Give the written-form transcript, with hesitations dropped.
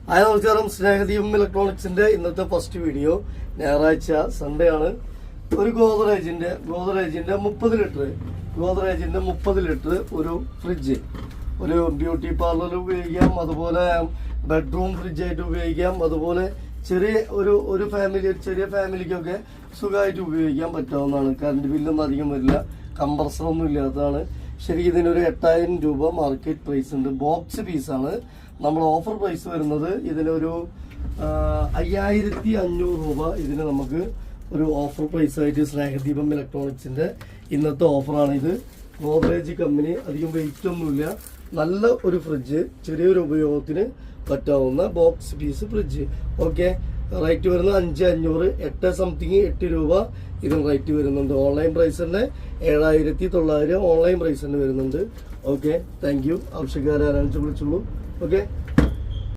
Hi നമസ്കാരം. സ്നേഹദീപം ഇലക്ട്രോണിക്സിന്റെ ഇന്നത്തെ first video. ഞായറാഴ്ച സൺഡേ ആണ്. ഒരു ഗോദ്റേജിന്റെ 30 ലിറ്റർ ഒരു ഫ്രിഡ്ജ്, ഒരു ബ്യൂട്ടി പാർലറിൽ ഉപയോഗിക്കാം, അതുപോലെ ബെഡ്റൂം ഫ്രിഡ്ജായിട്ട് ഉപയോഗിക്കാം, അതുപോലെ ചെറിയ ഫാമിലിക്കൊക്കെ സുഖമായിട്ട് ഉപയോഗിക്കാൻ പറ്റാവുന്നതാണ്. കറണ്ട് ബില്ലൊന്നും അധികം വരില്ല, കംപ്രസറൊന്നും ഇല്ലാത്തതാണ്. ശരിക്കും ഇതിനൊരു 8000 രൂപ മാർക്കറ്റ് പ്രൈസ് ഉണ്ട്. ബോക്സ് പീസാണ്. നമ്മൾ ഓഫർ പ്രൈസ് വരുന്നത് ഇതിനൊരു 5500 രൂപ. ഇതിന് നമുക്ക് ഒരു ഓഫർ പ്രൈസ് ആയിട്ട് സ്നേഹദീപം ഇലക്ട്രോണിക്സിന്റെ ഇന്നത്തെ ഓഫറാണ് ഇത്. ഗോദ്റേജ് കമ്പനി, അധികം വെയിറ്റ് ഒന്നുമില്ല, നല്ല ഒരു ഫ്രിഡ്ജ്, ചെറിയൊരു ഉപയോഗത്തിന് പറ്റാവുന്ന box piece fridge. Okay, rate വരുന്നത് 5500, 8 രൂപ ഇതിന് റേറ്റ് വരുന്നുണ്ട്. ഓൺലൈൻ പ്രൈസ് തന്നെ 7900 ഓൺലൈൻ പ്രൈസ് തന്നെ വരുന്നുണ്ട്. Okay, thank you. ആവശ്യക്കാരെ ആരാണെന്ന് വിളിച്ചോളൂ. ഓക്കെ.